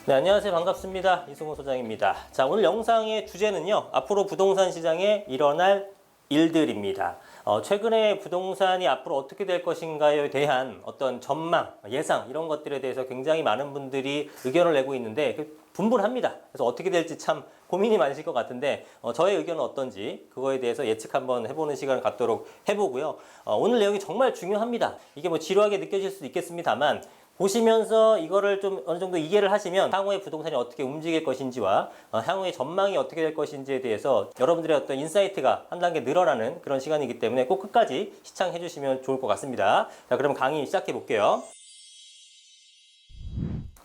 네, 안녕하세요. 반갑습니다. 이승호 소장입니다. 자, 오늘 영상의 주제는요, 앞으로 부동산 시장에 일어날 일들입니다. 최근에 부동산이 앞으로 어떻게 될 것인가에 대한 어떤 전망, 예상, 이런 것들에 대해서 굉장히 많은 분들이 의견을 내고 있는데 분분합니다. 그래서 어떻게 될지 참 고민이 많으실 것 같은데 저의 의견은 어떤지 그거에 대해서 예측 한번 해보는 시간을 갖도록 해보고요. 오늘 내용이 정말 중요합니다. 이게 뭐 지루하게 느껴질 수도 있겠습니다만 보시면서 이거를 좀 어느 정도 이해를 하시면 향후에 부동산이 어떻게 움직일 것인지와 향후의 전망이 어떻게 될 것인지에 대해서 여러분들의 어떤 인사이트가 한 단계 늘어나는 그런 시간이기 때문에 꼭 끝까지 시청해 주시면 좋을 것 같습니다. 자, 그럼 강의 시작해 볼게요.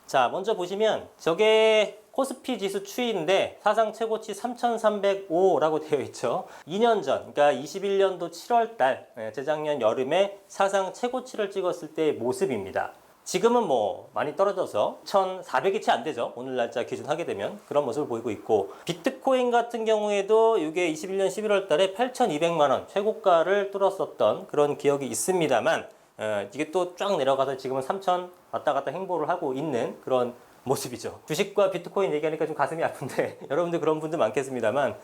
자, 먼저 보시면 저게 코스피 지수 추이인데 사상 최고치 3,305라고 되어 있죠. 2년 전, 그러니까 21년도 7월 달, 재작년 여름에 사상 최고치를 찍었을 때의 모습입니다. 지금은 뭐 많이 떨어져서 1,400이 채 안 되죠. 오늘 날짜 기준 하게 되면 그런 모습을 보이고 있고, 비트코인 같은 경우에도 이게 21년 11월 달에 8,200만 원 최고가를 뚫었었던 그런 기억이 있습니다만 이게 또 쫙 내려가서 지금은 3,000 왔다 갔다 행보를 하고 있는 그런 모습이죠. 주식과 비트코인 얘기하니까 좀 가슴이 아픈데 여러분들 그런 분들 많겠습니다만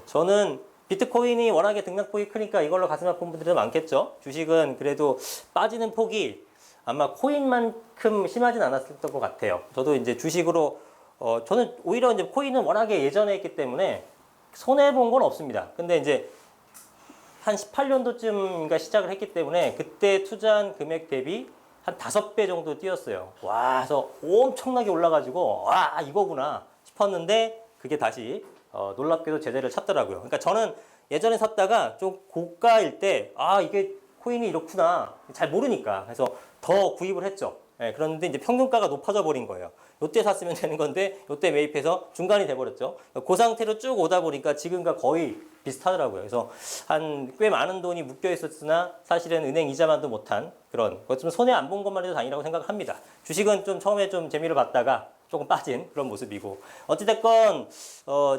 저는 비트코인이 워낙에 등락폭이 크니까 이걸로 가슴 아픈 분들도 많겠죠. 주식은 그래도 빠지는 폭이 아마 코인만큼 심하진 않았을 것 같아요. 저도 이제 주식으로 저는 오히려 이제 코인은 워낙에 예전에 했기 때문에 손해 본 건 없습니다. 근데 이제 한 18년도쯤인가 시작을 했기 때문에 그때 투자한 금액 대비 한 5배 정도 뛰었어요. 와, 그래서 엄청나게 올라가지고 와, 이거구나 싶었는데 그게 다시 놀랍게도 제자리를 찾더라고요. 그러니까 저는 예전에 샀다가 좀 고가일 때 이게 코인이 이렇구나 잘 모르니까 그래서 더 구입을 했죠. 그런데 이제 평균가가 높아져 버린 거예요. 요때 샀으면 되는 건데 요때 매입해서 중간이 돼버렸죠. 그 상태로 쭉 오다 보니까 지금과 거의 비슷하더라고요. 그래서 한 꽤 많은 돈이 묶여 있었으나 사실은 은행 이자만도 못한 그런 좀 손해 안 본 것만 해도 다행이라고 생각합니다. 주식은 좀 처음에 좀 재미를 봤다가 조금 빠진 그런 모습이고, 어찌됐건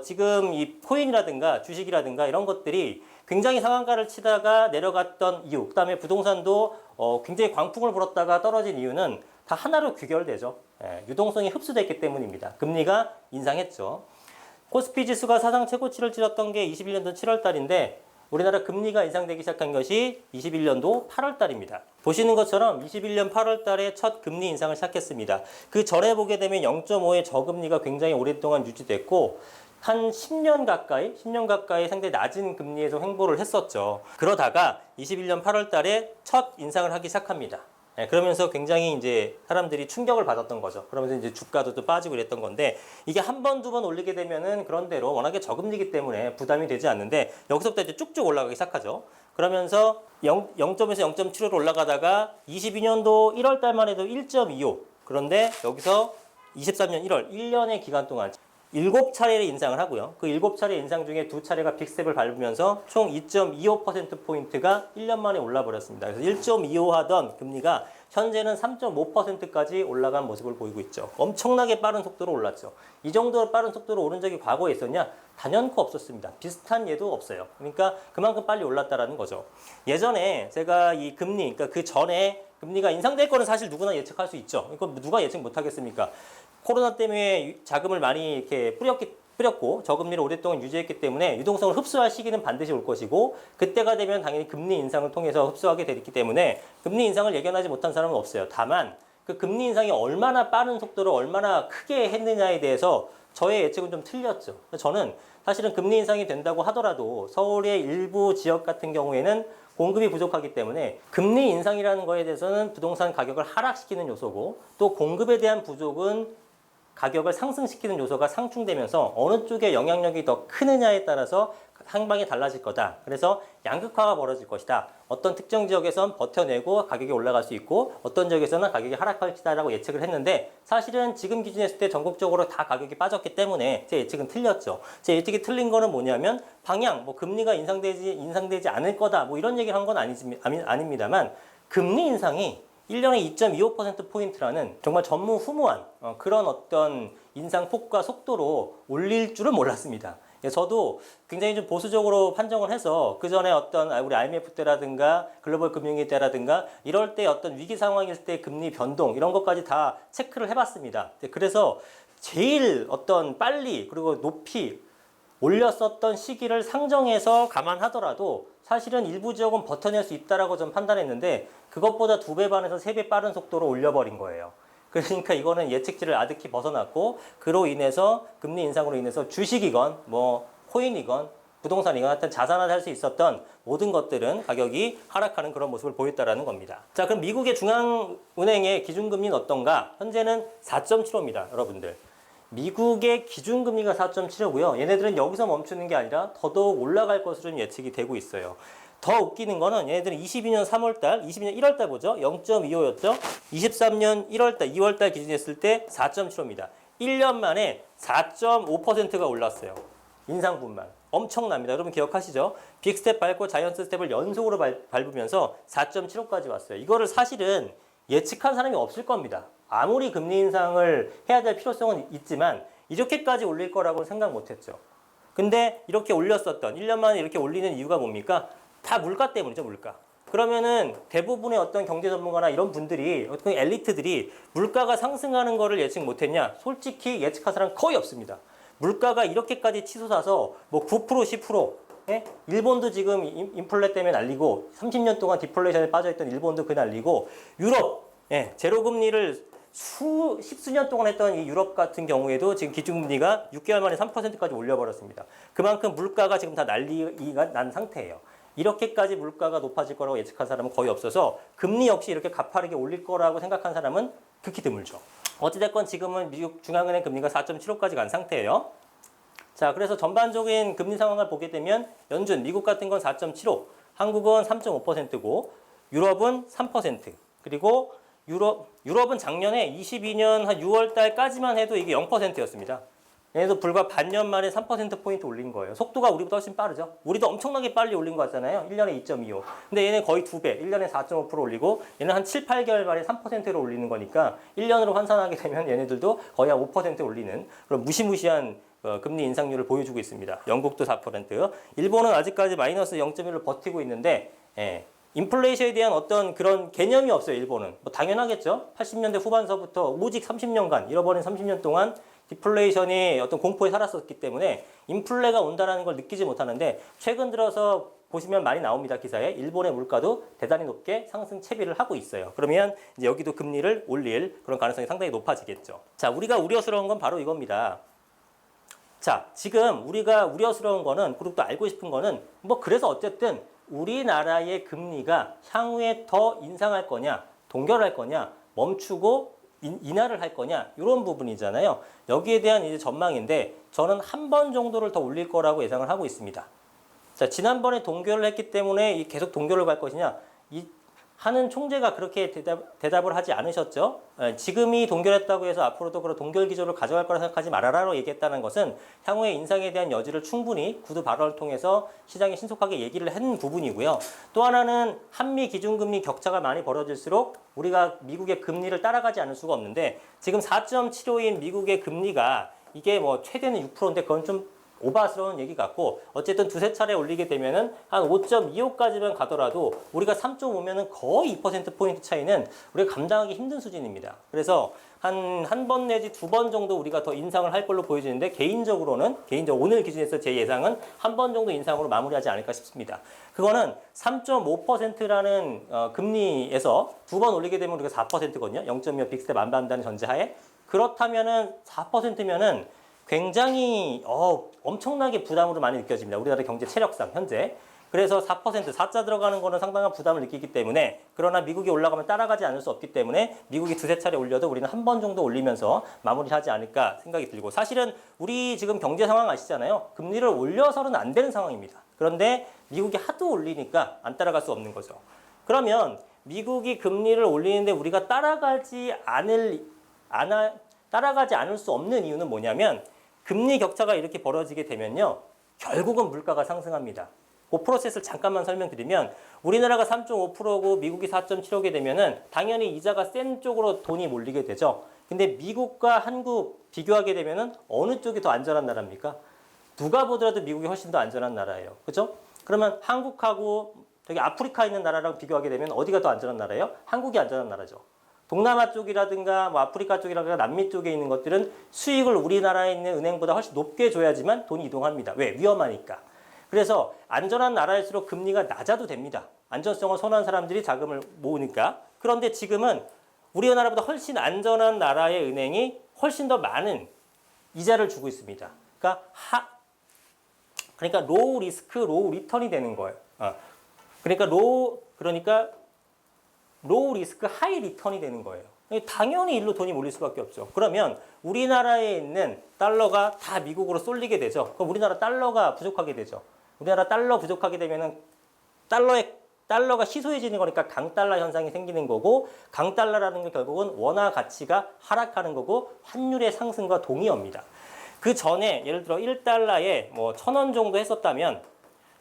지금 이 코인이라든가 주식이라든가 이런 것들이 굉장히 상한가를 치다가 내려갔던 이유, 그 다음에 부동산도 굉장히 광풍을 불었다가 떨어진 이유는 다 하나로 귀결되죠. 유동성이 흡수됐기 때문입니다. 금리가 인상했죠. 코스피 지수가 사상 최고치를 찍었던 게 21년도 7월 달인데 우리나라 금리가 인상되기 시작한 것이 21년도 8월 달입니다. 보시는 것처럼 21년 8월 달에 첫 금리 인상을 시작했습니다. 그 전에 보게 되면 0.5의 저금리가 굉장히 오랫동안 유지됐고 한 10년 가까이 상당히 낮은 금리에서 횡보를 했었죠. 그러다가 21년 8월 달에 첫 인상을 하기 시작합니다. 그러면서 굉장히 이제 사람들이 충격을 받았던 거죠. 그러면서 이제 주가도 또 빠지고 이랬던 건데, 이게 한 번, 두 번 올리게 되면은 그런대로 워낙에 저금리이기 때문에 부담이 되지 않는데 여기서부터 이제 쭉쭉 올라가기 시작하죠. 그러면서 0.에서 0.75로 올라가다가 22년도 1월 달만 해도 1.25. 그런데 여기서 23년 1월 1년의 기간 동안 7차례의 인상을 하고요. 그 7차례 인상 중에 2차례가 빅스텝을 밟으면서 총 2.25%포인트가 1년 만에 올라버렸습니다. 그래서 1.25 하던 금리가 현재는 3.5%까지 올라간 모습을 보이고 있죠. 엄청나게 빠른 속도로 올랐죠. 이 정도 빠른 속도로 오른 적이 과거에 있었냐? 단연코 없었습니다. 비슷한 예도 없어요. 그러니까 그만큼 빨리 올랐다라는 거죠. 예전에 제가 이 금리, 그러니까 그 전에 금리가 인상될 거는 사실 누구나 예측할 수 있죠. 이거 누가 예측 못 하겠습니까? 코로나 때문에 자금을 많이 이렇게 뿌렸고 저금리를 오랫동안 유지했기 때문에 유동성을 흡수할 시기는 반드시 올 것이고, 그때가 되면 당연히 금리 인상을 통해서 흡수하게 되기 때문에 금리 인상을 예견하지 못한 사람은 없어요. 다만 그 금리 인상이 얼마나 빠른 속도로 얼마나 크게 했느냐에 대해서 저의 예측은 좀 틀렸죠. 저는 사실은 금리 인상이 된다고 하더라도 서울의 일부 지역 같은 경우에는 공급이 부족하기 때문에 금리 인상이라는 거에 대해서는 부동산 가격을 하락시키는 요소고, 또 공급에 대한 부족은 가격을 상승시키는 요소가 상충되면서 어느 쪽에 영향력이 더 크느냐에 따라서 상방이 달라질 거다. 그래서 양극화가 벌어질 것이다. 어떤 특정 지역에선 버텨내고 가격이 올라갈 수 있고 어떤 지역에서는 가격이 하락할 것이다라고 예측을 했는데, 사실은 지금 기준에 했을 때 전국적으로 다 가격이 빠졌기 때문에 제 예측은 틀렸죠. 제 예측이 틀린 거는 뭐냐면 방향, 뭐 금리가 인상되지 않을 거다, 뭐 이런 얘기를 한 건 아닙니다만 금리 인상이 1년에 2.25%포인트라는 정말 전무후무한 그런 어떤 인상폭과 속도로 올릴 줄은 몰랐습니다. 저도 굉장히 좀 보수적으로 판정을 해서 그 전에 어떤 우리 IMF 때라든가 글로벌 금융위기 때라든가 이럴 때 어떤 위기 상황일 때 금리 변동 이런 것까지 다 체크를 해봤습니다. 그래서 제일 어떤 빨리 그리고 높이 올렸었던 시기를 상정해서 감안하더라도 사실은 일부 지역은 버텨낼 수 있다라고 좀 판단했는데 그것보다 2배 반에서 3배 빠른 속도로 올려버린 거예요. 그러니까 이거는 예측치를 아득히 벗어났고 그로 인해서 금리 인상으로 인해서 주식이건 뭐 코인이건 부동산이건 하여튼 자산화 할 수 있었던 모든 것들은 가격이 하락하는 그런 모습을 보였다라는 겁니다. 자, 그럼 미국의 중앙은행의 기준금리는 어떤가? 현재는 4.75입니다, 여러분들. 미국의 기준금리가 4.75고요. 얘네들은 여기서 멈추는 게 아니라 더더욱 올라갈 것으로 예측이 되고 있어요. 더 웃기는 거는 얘네들은 22년 3월달, 22년 1월달 보죠. 0.25였죠. 23년 1월달, 2월달 기준했을 때 4.75입니다. 1년 만에 4.5%가 올랐어요. 인상분만. 엄청납니다. 여러분 기억하시죠? 빅스텝 밟고 자이언트 스텝을 연속으로 밟으면서 4.75까지 왔어요. 이거를 사실은 예측한 사람이 없을 겁니다. 아무리 금리 인상을 해야 될 필요성은 있지만 이렇게까지 올릴 거라고는 생각 못했죠. 근데 이렇게 올렸었던 1년 만에 이렇게 올리는 이유가 뭡니까? 다 물가 때문이죠, 물가. 그러면은 대부분의 어떤 경제 전문가나 이런 분들이 어떤 엘리트들이 물가가 상승하는 거를 예측 못했냐? 솔직히 예측한 사람 거의 없습니다. 물가가 이렇게까지 치솟아서 뭐 9%, 10%, 예? 일본도 지금 인플레 때문에 날리고 30년 동안 디플레이션에 빠져있던 일본도 그 날리고 유럽, 예, 제로금리를 십수년 동안 했던 이 유럽 같은 경우에도 지금 기준금리가 6개월 만에 3%까지 올려버렸습니다. 그만큼 물가가 지금 다 난리가 난 상태예요. 이렇게까지 물가가 높아질 거라고 예측한 사람은 거의 없어서 금리 역시 이렇게 가파르게 올릴 거라고 생각한 사람은 극히 드물죠. 어찌됐건 지금은 미국 중앙은행 금리가 4.75까지 간 상태예요. 자, 그래서 전반적인 금리 상황을 보게 되면 연준, 미국 같은 건 4.75, 한국은 3.5%고 유럽은 3%, 그리고 유럽은 작년에 22년 한 6월 달까지만 해도 이게 0%였습니다. 얘네도 불과 반년 만에 3%포인트 올린 거예요. 속도가 우리보다 훨씬 빠르죠. 우리도 엄청나게 빨리 올린 거 같잖아요. 1년에 2.25. 근데 얘는 거의 2배, 1년에 4.5% 올리고 얘는 한 7, 8개월 만에 3%로 올리는 거니까 1년으로 환산하게 되면 얘네들도 거의 한 5% 올리는 그런 무시무시한 금리 인상률을 보여주고 있습니다. 영국도 4%, 일본은 아직까지 마이너스 0.1로 버티고 있는데 인플레이션에 대한 어떤 그런 개념이 없어요, 일본은. 뭐 당연하겠죠. 80년대 후반서부터 오직 30년간, 잃어버린 30년 동안 디플레이션이 어떤 공포에 살았었기 때문에 인플레가 온다는 걸 느끼지 못하는데 최근 들어서 보시면 많이 나옵니다, 기사에. 일본의 물가도 대단히 높게 상승 채비를 하고 있어요. 그러면 이제 여기도 금리를 올릴 그런 가능성이 상당히 높아지겠죠. 자, 우리가 우려스러운 건 바로 이겁니다. 자, 지금 우리가 우려스러운 거는, 그리고 또 알고 싶은 거는, 뭐 그래서 어쨌든 우리나라의 금리가 향후에 더 인상할 거냐, 동결할 거냐, 멈추고 인하를 할 거냐, 이런 부분이잖아요. 여기에 대한 이제 전망인데 저는 한 번 정도를 더 올릴 거라고 예상을 하고 있습니다. 자, 지난번에 동결을 했기 때문에 계속 동결을 갈 것이냐, 하는 총재가 그렇게 대답을 하지 않으셨죠. 지금이 동결했다고 해서 앞으로도 그런 동결 기조를 가져갈 거라 생각하지 말아라로 얘기했다는 것은 향후에 인상에 대한 여지를 충분히 구두 발언을 통해서 시장에 신속하게 얘기를 한 부분이고요. 또 하나는 한미 기준금리 격차가 많이 벌어질수록 우리가 미국의 금리를 따라가지 않을 수가 없는데 지금 4.75인 미국의 금리가 이게 뭐 최대는 6%인데 그건 좀 오바스러운 얘기 같고 어쨌든 두세 차례 올리게 되면은 한 5.25까지만 가더라도 우리가 3.5면은 거의 2%포인트 차이는 우리가 감당하기 힘든 수준입니다. 그래서 한 번 내지 2번 정도 우리가 더 인상을 할 걸로 보여지는데 개인적으로 오늘 기준에서 제 예상은 한 번 정도 인상으로 마무리하지 않을까 싶습니다. 그거는 3.5%라는 금리에서 2번 올리게 되면 우리가 4%거든요. 0.25 빅스텝 안 받는다는 전제하에. 그렇다면은 4%면은 굉장히 엄청나게 부담으로 많이 느껴집니다. 우리나라 경제 체력상 현재. 그래서 4%, 4자 들어가는 거는 상당한 부담을 느끼기 때문에 그러나 미국이 올라가면 따라가지 않을 수 없기 때문에 미국이 두세 차례 올려도 우리는 한 번 정도 올리면서 마무리하지 않을까 생각이 들고 사실은 우리 지금 경제 상황 아시잖아요. 금리를 올려서는 안 되는 상황입니다. 그런데 미국이 하도 올리니까 안 따라갈 수 없는 거죠. 그러면 미국이 금리를 올리는데 우리가 따라가지 않을 수 없는 이유는 뭐냐면 금리 격차가 이렇게 벌어지게 되면요. 결국은 물가가 상승합니다. 그 프로세스를 잠깐만 설명드리면 우리나라가 3.5%고 미국이 4.75게 되면은 당연히 이자가 센 쪽으로 돈이 몰리게 되죠. 근데 미국과 한국 비교하게 되면은 어느 쪽이 더 안전한 나라입니까? 누가 보더라도 미국이 훨씬 더 안전한 나라예요. 그죠? 그러면 한국하고 저기 아프리카에 있는 나라랑 비교하게 되면 어디가 더 안전한 나라예요? 한국이 안전한 나라죠. 동남아 쪽이라든가 뭐 아프리카 쪽이라든가 남미 쪽에 있는 것들은 수익을 우리나라에 있는 은행보다 훨씬 높게 줘야지만 돈이 이동합니다. 왜? 위험하니까. 그래서 안전한 나라일수록 금리가 낮아도 됩니다. 안전성을 선호하는 사람들이 자금을 모으니까. 그런데 지금은 우리나라보다 훨씬 안전한 나라의 은행이 훨씬 더 많은 이자를 주고 있습니다. 그러니까 로우 리스크, 로우 리턴이 되는 거예요. 그러니까 로우 리스크, 하이 리턴이 되는 거예요. 당연히 일로 돈이 몰릴 수밖에 없죠. 그러면 우리나라에 있는 달러가 다 미국으로 쏠리게 되죠. 그럼 우리나라 달러가 부족하게 되죠. 우리나라 달러 부족하게 되면은 달러가 희소해지는 거니까 강달러 현상이 생기는 거고, 강달러라는 게 결국은 원화 가치가 하락하는 거고 환율의 상승과 동의어입니다. 그 전에 예를 들어 1달러에 뭐 1,000원 정도 했었다면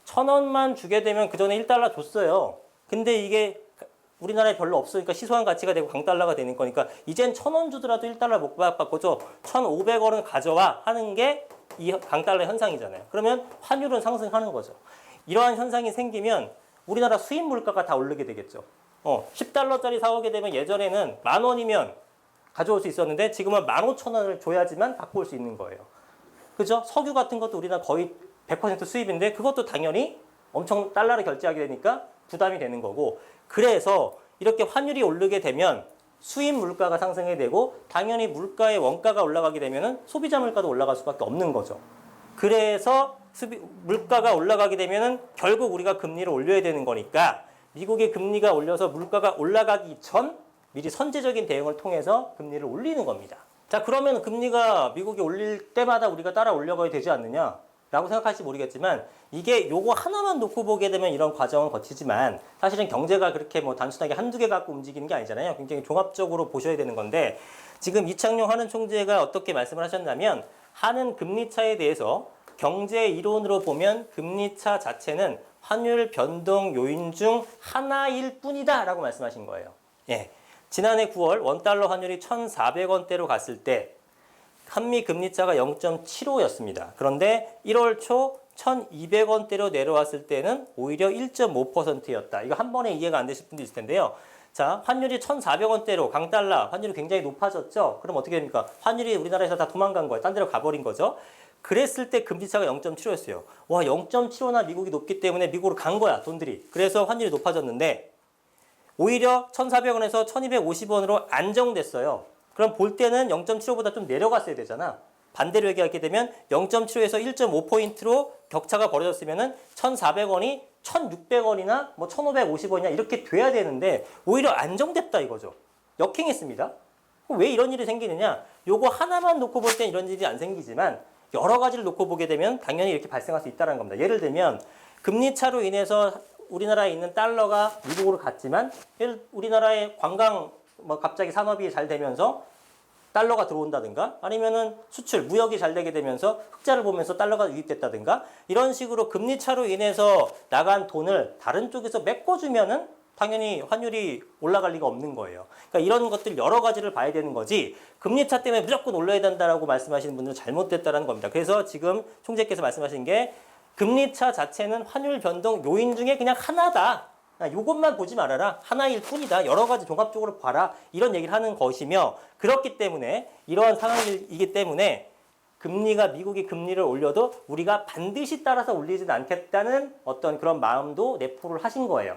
1,000원만 주게 되면 그 전에 1달러 줬어요. 근데 이게 우리나라에 별로 없으니까 희소한 가치가 되고 강달러가 되는 거니까 이젠 1,000원 주더라도 1달러 못 받고 1,500원은 가져와 하는 게 이 강달러 현상이잖아요. 그러면 환율은 상승하는 거죠. 이러한 현상이 생기면 우리나라 수입 물가가 다 오르게 되겠죠. 10달러짜리 사오게 되면 예전에는 10,000원이면 가져올 수 있었는데 지금은 15,000원을 줘야지만 갖고 올 수 있는 거예요. 그죠? 석유 같은 것도 우리나라 거의 100% 수입인데 그것도 당연히 엄청 달러를 결제하게 되니까 부담이 되는 거고, 그래서 이렇게 환율이 오르게 되면 수입 물가가 상승이 되고 당연히 물가의 원가가 올라가게 되면 소비자 물가도 올라갈 수밖에 없는 거죠. 그래서 물가가 올라가게 되면 결국 우리가 금리를 올려야 되는 거니까 미국의 금리가 올려서 물가가 올라가기 전 미리 선제적인 대응을 통해서 금리를 올리는 겁니다. 자, 그러면 금리가 미국이 올릴 때마다 우리가 따라 올려가야 되지 않느냐? 라고 생각할지 모르겠지만 이게 요거 하나만 놓고 보게 되면 이런 과정은 거치지만 사실은 경제가 그렇게 뭐 단순하게 한두 개 갖고 움직이는 게 아니잖아요. 굉장히 종합적으로 보셔야 되는 건데 지금 이창용 한은 총재가 어떻게 말씀을 하셨냐면 한은 금리차에 대해서 경제 이론으로 보면 금리차 자체는 환율 변동 요인 중 하나일 뿐이다 라고 말씀하신 거예요. 예. 지난해 9월 원달러 환율이 1,400원대로 갔을 때 한미 금리차가 0.75였습니다. 그런데 1월 초 1,200원대로 내려왔을 때는 오히려 1.5%였다. 이거 한 번에 이해가 안 되실 분도 있을 텐데요. 자, 환율이 1,400원대로 강달러 환율이 굉장히 높아졌죠. 그럼 어떻게 됩니까? 환율이 우리나라에서 다 도망간 거예요. 딴 데로 가버린 거죠. 그랬을 때 금리차가 0.75였어요. 와, 0.75나 미국이 높기 때문에 미국으로 간 거야, 돈들이. 그래서 환율이 높아졌는데 오히려 1,400원에서 1,250원으로 안정됐어요. 그럼 볼 때는 0.75보다 좀 내려갔어야 되잖아. 반대로 얘기하게 되면 0.75에서 1.5포인트로 격차가 벌어졌으면 1,400원이 1,600원이나 뭐 1,550원이나 이렇게 돼야 되는데 오히려 안정됐다 이거죠. 역행했습니다. 왜 이런 일이 생기느냐? 요거 하나만 놓고 볼 땐 이런 일이 안 생기지만 여러 가지를 놓고 보게 되면 당연히 이렇게 발생할 수 있다는 겁니다. 예를 들면 금리 차로 인해서 우리나라에 있는 달러가 미국으로 갔지만 우리나라의 관광 뭐 갑자기 산업이 잘 되면서 달러가 들어온다든가 아니면은 수출, 무역이 잘 되게 되면서 흑자를 보면서 달러가 유입됐다든가 이런 식으로 금리 차로 인해서 나간 돈을 다른 쪽에서 메꿔주면은 당연히 환율이 올라갈 리가 없는 거예요. 그러니까 이런 것들 여러 가지를 봐야 되는 거지 금리 차 때문에 무조건 올라야 된다라고 말씀하시는 분들은 잘못됐다는 겁니다. 그래서 지금 총재께서 말씀하신 게 금리 차 자체는 환율 변동 요인 중에 그냥 하나다. 이것만 보지 말아라. 하나일 뿐이다. 여러 가지 종합적으로 봐라. 이런 얘기를 하는 것이며 그렇기 때문에 이러한 상황이기 때문에 미국이 금리를 올려도 우리가 반드시 따라서 올리지는 않겠다는 어떤 그런 마음도 내포를 하신 거예요.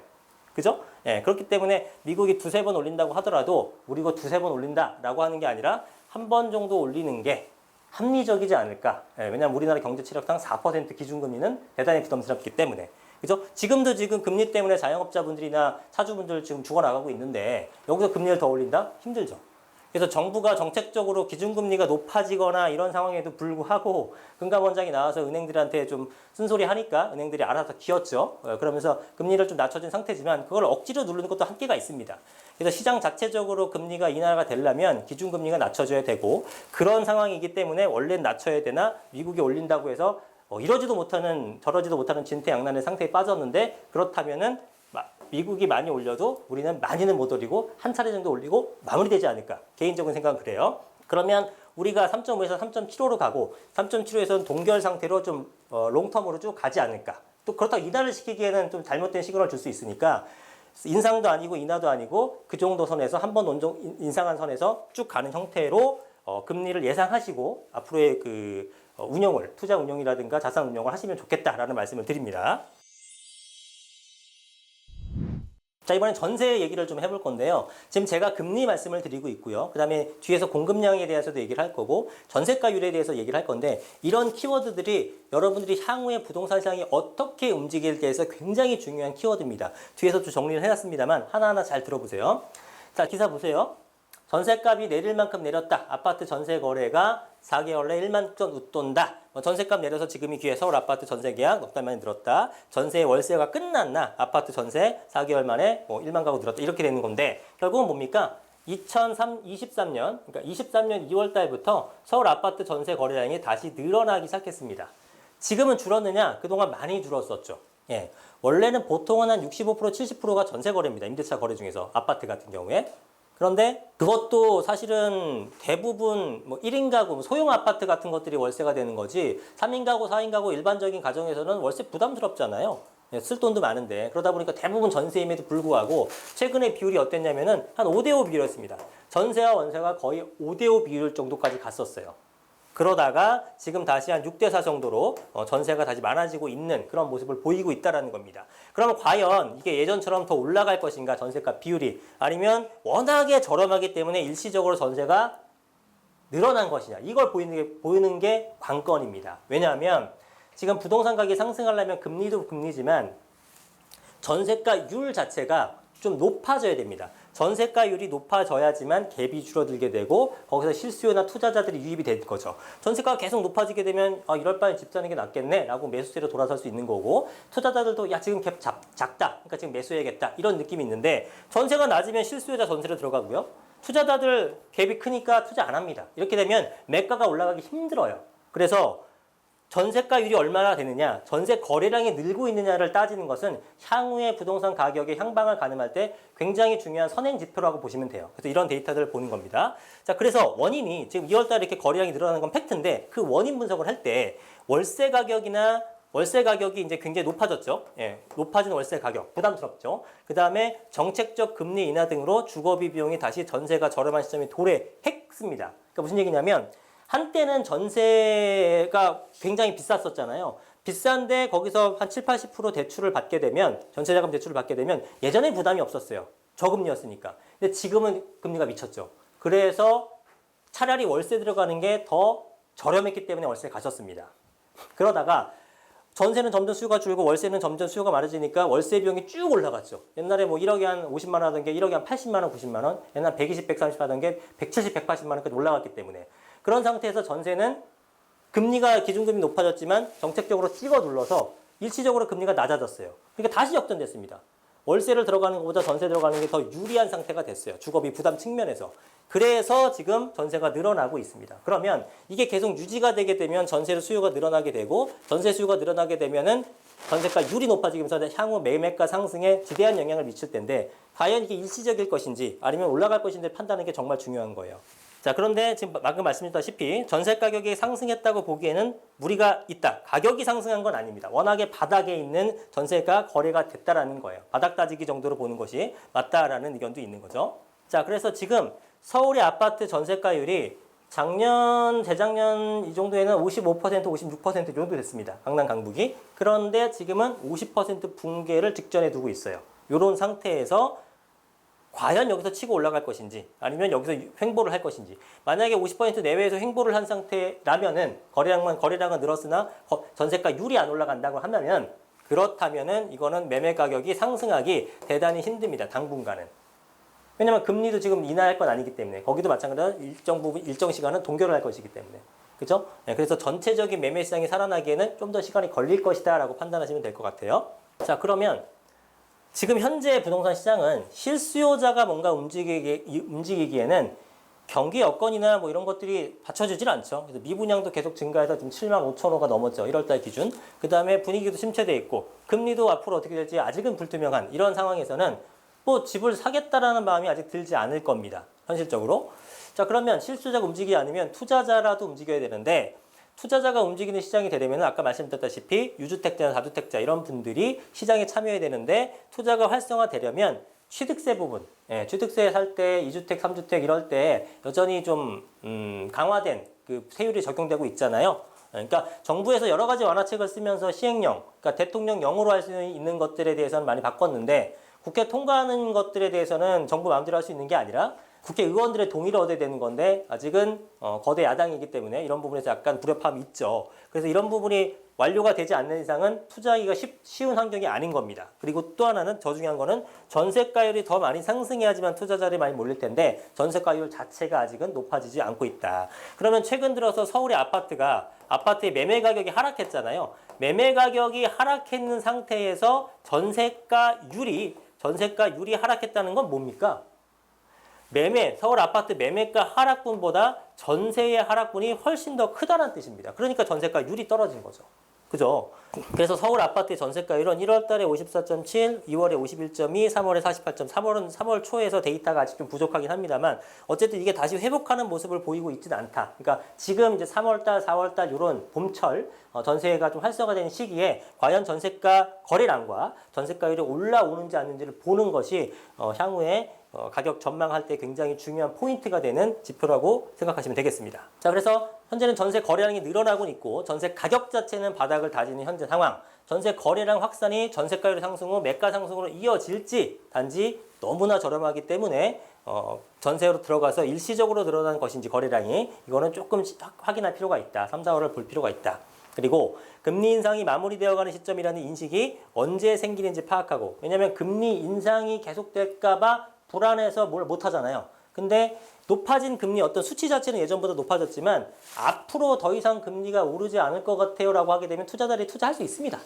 그죠? 예, 그렇기 때문에 미국이 두세 번 올린다고 하더라도 우리가 두세 번 올린다라고 하는 게 아니라 한 번 정도 올리는 게 합리적이지 않을까. 예, 왜냐하면 우리나라 경제 체력당 4% 기준금리는 대단히 부담스럽기 때문에. 그죠? 지금 금리 때문에 자영업자분들이나 차주분들 지금 죽어나가고 있는데 여기서 금리를 더 올린다? 힘들죠. 그래서 정부가 정책적으로 기준금리가 높아지거나 이런 상황에도 불구하고 금감원장이 나와서 은행들한테 좀 쓴소리 하니까 은행들이 알아서 기었죠. 그러면서 금리를 좀 낮춰준 상태지만 그걸 억지로 누르는 것도 한계가 있습니다. 그래서 시장 자체적으로 금리가 인하가 되려면 기준금리가 낮춰져야 되고 그런 상황이기 때문에 원래는 낮춰야 되나 미국이 올린다고 해서 이러지도 못하는 저러지도 못하는 진퇴양난의 상태에 빠졌는데 그렇다면은 미국이 많이 올려도 우리는 많이는 못 올리고 한 차례 정도 올리고 마무리되지 않을까. 개인적인 생각은 그래요. 그러면 우리가 3.5에서 3.75로 가고 3.75에서는 동결 상태로 좀 롱텀으로 쭉 가지 않을까. 또 그렇다고 이달을 시키기에는 좀 잘못된 시그널을 줄 수 있으니까 인상도 아니고 인하도 아니고 그 정도 선에서 한 번 인상한 선에서 쭉 가는 형태로 금리를 예상하시고 앞으로의 그 운용을 투자 운용이라든가 자산 운용을 하시면 좋겠다라는 말씀을 드립니다. 자, 이번엔 전세 얘기를 좀 해볼 건데요. 지금 제가 금리 말씀을 드리고 있고요. 그 다음에 뒤에서 공급량에 대해서도 얘기를 할 거고 전세가율에 대해서 얘기를 할 건데 이런 키워드들이 여러분들이 향후에 부동산 시장이 어떻게 움직일 때에서 굉장히 중요한 키워드입니다. 뒤에서 좀 정리를 해놨습니다만 하나하나 잘 들어보세요. 자, 기사 보세요. 전세값이 내릴 만큼 내렸다. 아파트 전세 거래가 4개월 내 1만 건 웃돈다. 전세값 내려서 지금이 기회. 서울 아파트 전세 계약 넉 달 만에 늘었다. 전세 월세가 끝났나? 아파트 전세 4개월 만에 1만 가구 늘었다. 이렇게 되는 건데 결국은 뭡니까? 2023년, 그러니까 23년 2월 달부터 서울 아파트 전세 거래량이 다시 늘어나기 시작했습니다. 지금은 줄었느냐? 그동안 많이 줄었었죠. 예. 원래는 보통은 한 65%, 70%가 전세 거래입니다. 임대차 거래 중에서 아파트 같은 경우에. 그런데 그것도 사실은 대부분 1인 가구, 소형 아파트 같은 것들이 월세가 되는 거지 3인 가구, 4인 가구 일반적인 가정에서는 월세 부담스럽잖아요. 쓸 돈도 많은데 그러다 보니까 대부분 전세임에도 불구하고 최근에 비율이 어땠냐면은 한 5대5 비율이었습니다. 전세와 월세가 거의 5대5 비율 정도까지 갔었어요. 그러다가 지금 다시 한 6대4 정도로 전세가 다시 많아지고 있는 그런 모습을 보이고 있다는 겁니다. 그러면 과연 이게 예전처럼 더 올라갈 것인가 전세값 비율이 아니면 워낙에 저렴하기 때문에 일시적으로 전세가 늘어난 것이냐 이걸 보이는 게 관건입니다. 왜냐하면 지금 부동산 가격이 상승하려면 금리도 금리지만 전세가율 자체가 좀 높아져야 됩니다. 전세가율이 높아져야지만 갭이 줄어들게 되고 거기서 실수요나 투자자들이 유입이 될 거죠. 전세가가 계속 높아지게 되면 이럴 바엔 집 사는 게 낫겠네 라고 매수세로 돌아설 수 있는 거고 투자자들도 야 지금 갭 작다 그러니까 지금 매수해야겠다 이런 느낌이 있는데 전세가 낮으면 실수요자 전세로 들어가고요. 투자자들 갭이 크니까 투자 안 합니다. 이렇게 되면 매가가 올라가기 힘들어요. 그래서 전세가율이 얼마나 되느냐, 전세 거래량이 늘고 있느냐를 따지는 것은 향후의 부동산 가격의 향방을 가늠할 때 굉장히 중요한 선행 지표라고 보시면 돼요. 그래서 이런 데이터들을 보는 겁니다. 자, 그래서 원인이 지금 2월달에 이렇게 거래량이 늘어나는 건 팩트인데 그 원인 분석을 할 때 월세 가격이 이제 굉장히 높아졌죠. 예, 높아진 월세 가격 부담스럽죠. 그 다음에 정책적 금리 인하 등으로 주거비 비용이 다시 전세가 저렴한 시점에 도래했습니다. 그러니까 무슨 얘기냐면 한때는 전세가 굉장히 비쌌었잖아요. 비싼데 거기서 한 7, 80% 대출을 받게 되면 전세자금 대출을 받게 되면 예전에 부담이 없었어요. 저금리였으니까. 근데 지금은 금리가 미쳤죠. 그래서 차라리 월세 들어가는 게 더 저렴했기 때문에 월세 가셨습니다. 그러다가 전세는 점점 수요가 줄고 월세는 점점 수요가 많아지니까 월세 비용이 쭉 올라갔죠. 옛날에 1억에 한 50만 원 하던 게 1억에 한 80만 원, 90만 원, 옛날 120, 130 하던 게 170, 180만 원까지 올라갔기 때문에 그런 상태에서 전세는 금리가 기준금리 높아졌지만 정책적으로 찍어 눌러서 일시적으로 금리가 낮아졌어요. 그러니까 다시 역전됐습니다. 월세를 들어가는 것보다 전세 들어가는 게 더 유리한 상태가 됐어요. 주거비 부담 측면에서. 그래서 지금 전세가 늘어나고 있습니다. 그러면 이게 계속 유지가 되게 되면 전세 수요가 늘어나게 되고 전세 수요가 늘어나게 되면은 전세가율이 높아지면서 향후 매매가 상승에 지대한 영향을 미칠 텐데 과연 이게 일시적일 것인지 아니면 올라갈 것인지 판단하는 게 정말 중요한 거예요. 자, 그런데 지금 방금 말씀드렸다시피 전세 가격이 상승했다고 보기에는 무리가 있다. 가격이 상승한 건 아닙니다. 워낙에 바닥에 있는 전세가 거래가 됐다라는 거예요. 바닥 따지기 정도로 보는 것이 맞다라는 의견도 있는 거죠. 자, 그래서 지금 서울의 아파트 전세가율이 작년, 재작년 이 정도에는 55%, 56% 정도 됐습니다. 강남, 강북이. 그런데 지금은 50% 붕괴를 직전에 두고 있어요. 이런 상태에서 과연 여기서 치고 올라갈 것인지 아니면 여기서 횡보를 할 것인지 만약에 50% 내외에서 횡보를 한 상태라면은 거래량은 늘었으나 전세가율이 안 올라간다고 하면은 그렇다면은 이거는 매매 가격이 상승하기 대단히 힘듭니다. 당분간은. 왜냐면 금리도 지금 인하할 건 아니기 때문에 거기도 마찬가지로 일정 부분 일정 시간은 동결을 할 것이기 때문에 그렇죠? 네, 그래서 전체적인 매매 시장이 살아나기에는 좀 더 시간이 걸릴 것이다라고 판단하시면 될 것 같아요. 자, 그러면 지금 현재 부동산 시장은 실수요자가 뭔가 움직이기에는 경기 여건이나 이런 것들이 받쳐주질 않죠. 그래서 미분양도 계속 증가해서 지금 7만 5천 호가 넘었죠. 1월달 기준. 그 다음에 분위기도 침체돼 있고 금리도 앞으로 어떻게 될지 아직은 불투명한 이런 상황에서는 집을 사겠다라는 마음이 아직 들지 않을 겁니다. 현실적으로. 자, 그러면 실수요자가 움직이지 않으면 투자자라도 움직여야 되는데 투자자가 움직이는 시장이 되려면 아까 말씀드렸다시피 유주택자나 다주택자 이런 분들이 시장에 참여해야 되는데 투자가 활성화되려면 취득세 부분, 취득세 살 때 2주택, 3주택 이럴 때 여전히 좀 강화된 그 세율이 적용되고 있잖아요. 그러니까 정부에서 여러 가지 완화책을 쓰면서 시행령, 그러니까 대통령령으로 할 수 있는 것들에 대해서는 많이 바꿨는데 국회 통과하는 것들에 대해서는 정부 마음대로 할 수 있는 게 아니라 국회의원들의 동의를 얻어야 되는 건데 아직은 거대 야당이기 때문에 이런 부분에서 약간 불협화음이 있죠. 그래서 이런 부분이 완료가 되지 않는 이상은 투자하기가 쉬운 환경이 아닌 겁니다. 그리고 또 하나는 더 중요한 거는 전세가율이 더 많이 상승해야지만 투자자들이 많이 몰릴 텐데 전세가율 자체가 아직은 높아지지 않고 있다. 그러면 최근 들어서 서울의 아파트의 매매 가격이 하락했잖아요. 매매 가격이 하락했는 상태에서 전세가율이 하락했다는 건 뭡니까? 서울 아파트 매매가 하락분보다 전세의 하락분이 훨씬 더 크다는 뜻입니다. 그러니까 전세가율이 떨어진 거죠. 그죠? 그래서 서울 아파트의 전세가율은 1월 달에 54.7, 2월에 51.2, 3월에 48.3, 3월 초에서 데이터가 아직 좀 부족하긴 합니다만 어쨌든 이게 다시 회복하는 모습을 보이고 있지는 않다. 그러니까 지금 이제 3월 달, 4월 달 이런 봄철 전세가 좀 활성화되는 시기에 과연 전세가 거래량과 전세가율이 올라오는지 않는지를 보는 것이 향후에 가격 전망할 때 굉장히 중요한 포인트가 되는 지표라고 생각하시면 되겠습니다. 자, 그래서 현재는 전세 거래량이 늘어나고 있고 전세 가격 자체는 바닥을 다지는 현재 상황. 전세 거래량 확산이 전세가율 상승 후 매가 상승으로 이어질지 단지 너무나 저렴하기 때문에 전세로 들어가서 일시적으로 늘어나는 것인지 거래량이 이거는 조금 확인할 필요가 있다. 3, 4월을 볼 필요가 있다. 그리고 금리 인상이 마무리되어가는 시점이라는 인식이 언제 생기는지 파악하고 왜냐하면 금리 인상이 계속될까 봐 불안해서 뭘 못하잖아요. 근데 높아진 금리 어떤 수치 자체는 예전보다 높아졌지만 앞으로 더 이상 금리가 오르지 않을 것 같아요 라고 하게 되면 투자자들이 투자할 수 있습니다.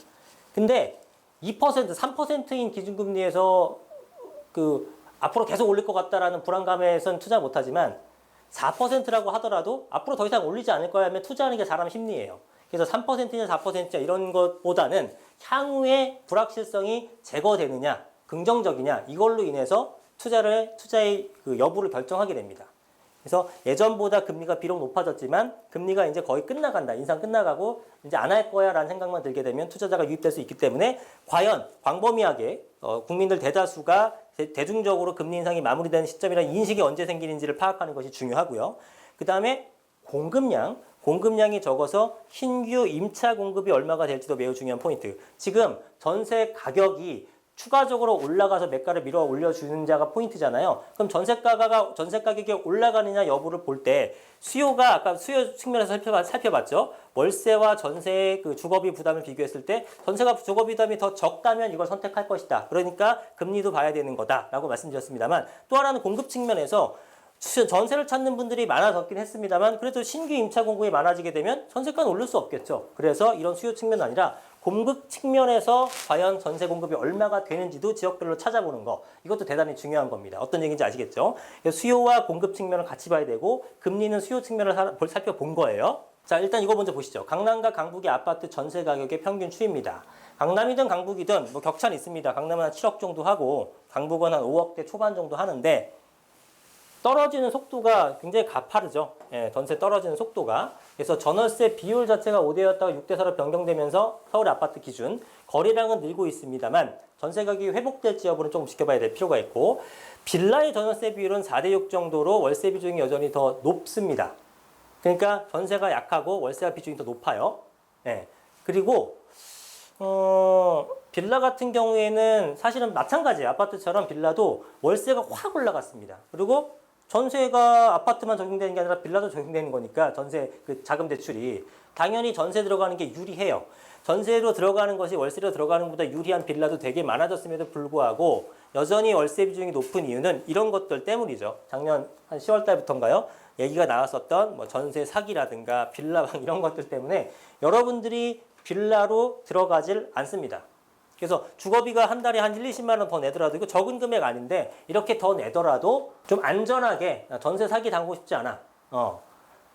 근데 2%, 3%인 기준금리에서 앞으로 계속 올릴 것 같다라는 불안감에선 투자 못하지만 4%라고 하더라도 앞으로 더 이상 올리지 않을 거야 하면 투자하는 게 사람 심리예요. 그래서 3%냐 4%냐 이런 것보다는 향후에 불확실성이 제거되느냐 긍정적이냐 이걸로 인해서 투자의 그 여부를 결정하게 됩니다. 그래서 예전보다 금리가 비록 높아졌지만 금리가 이제 거의 끝나간다. 인상 끝나가고 이제 안 할 거야 라는 생각만 들게 되면 투자자가 유입될 수 있기 때문에 과연 광범위하게 국민들 대다수가 대중적으로 금리 인상이 마무리되는 시점이라는 인식이 언제 생기는지를 파악하는 것이 중요하고요. 그 다음에 공급량이 적어서 신규 임차 공급이 얼마가 될지도 매우 중요한 포인트. 지금 전세 가격이 추가적으로 올라가서 매가를 밀어 올려주는 자가 포인트잖아요. 그럼 전세 가격이 올라가느냐 여부를 볼 때 아까 수요 측면에서 살펴봤죠. 월세와 전세의 그 주거비 부담을 비교했을 때 전세가 주거비 부담이 더 적다면 이걸 선택할 것이다. 그러니까 금리도 봐야 되는 거다라고 말씀드렸습니다만 또 하나는 공급 측면에서 전세를 찾는 분들이 많아졌긴 했습니다만 그래도 신규 임차 공급이 많아지게 되면 전세가는 오를 수 없겠죠. 그래서 이런 수요 측면은 아니라 공급 측면에서 과연 전세 공급이 얼마가 되는지도 지역별로 찾아보는 거 이것도 대단히 중요한 겁니다. 어떤 얘기인지 아시겠죠? 수요와 공급 측면을 같이 봐야 되고 금리는 수요 측면을 살펴본 거예요. 자, 일단 이거 먼저 보시죠. 강남과 강북의 아파트 전세 가격의 평균 추이입니다. 강남이든 강북이든 뭐 격차는 있습니다. 강남은 한 7억 정도 하고 강북은 한 5억대 초반 정도 하는데 떨어지는 속도가 굉장히 가파르죠. 전세 떨어지는 속도가. 그래서 전월세 비율 자체가 5대였다가 6대4로 변경되면서 서울 아파트 기준 거래량은 늘고 있습니다만 전세 가격이 회복될지 여부는 조금 지켜봐야 될 필요가 있고 빌라의 전월세 비율은 4대6 정도로 월세 비중이 여전히 더 높습니다. 그러니까 전세가 약하고 월세와 비중이 더 높아요. 그리고 빌라 같은 경우에는 사실은 마찬가지예요. 아파트처럼 빌라도 월세가 확 올라갔습니다. 그리고 전세가 아파트만 적용되는 게 아니라 빌라도 적용되는 거니까 전세 그 자금 대출이 당연히 전세 들어가는 게 유리해요. 전세로 들어가는 것이 월세로 들어가는 것보다 유리한 빌라도 되게 많아졌음에도 불구하고 여전히 월세 비중이 높은 이유는 이런 것들 때문이죠. 작년 한 10월 달부터인가요? 얘기가 나왔었던 뭐 전세 사기라든가 빌라방 이런 것들 때문에 여러분들이 빌라로 들어가질 않습니다. 그래서 주거비가 한 달에 한 1, 20만 원 더 내더라도 이거 적은 금액 아닌데 이렇게 더 내더라도 좀 안전하게 전세 사기 당하고 싶지 않아.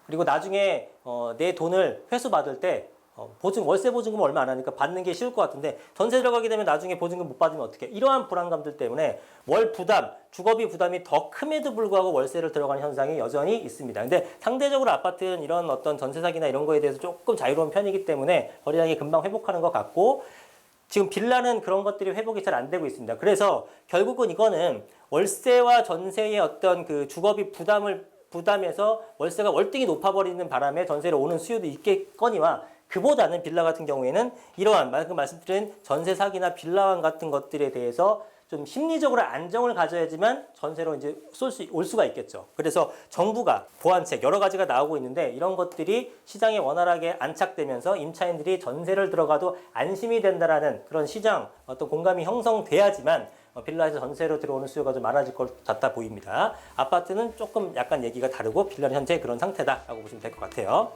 그리고 나중에 내 돈을 회수 받을 때 월세 보증금 얼마 안 하니까 받는 게 쉬울 것 같은데 전세 들어가게 되면 나중에 보증금 못 받으면 어떻게? 이러한 불안감들 때문에 월 부담, 주거비 부담이 더 큼에도 불구하고 월세를 들어가는 현상이 여전히 있습니다. 근데 상대적으로 아파트는 이런 어떤 전세 사기나 이런 거에 대해서 조금 자유로운 편이기 때문에 거래량이 금방 회복하는 것 같고 지금 빌라는 그런 것들이 회복이 잘 안 되고 있습니다. 그래서 결국은 이거는 월세와 전세의 어떤 그 주거비 부담에서 월세가 월등히 높아버리는 바람에 전세로 오는 수요도 있겠거니와 그보다는 빌라 같은 경우에는 이러한 방금 말씀드린 전세 사기나 빌라왕 같은 것들에 대해서 좀 심리적으로 안정을 가져야지만 전세로 이제 올 수가 있겠죠. 그래서 정부가 보완책 여러 가지가 나오고 있는데 이런 것들이 시장에 원활하게 안착되면서 임차인들이 전세를 들어가도 안심이 된다라는 그런 시장 어떤 공감이 형성돼야지만 빌라에서 전세로 들어오는 수요가 좀 많아질 것 같아 보입니다. 아파트는 조금 약간 얘기가 다르고 빌라는 현재 그런 상태다라고 보시면 될 것 같아요.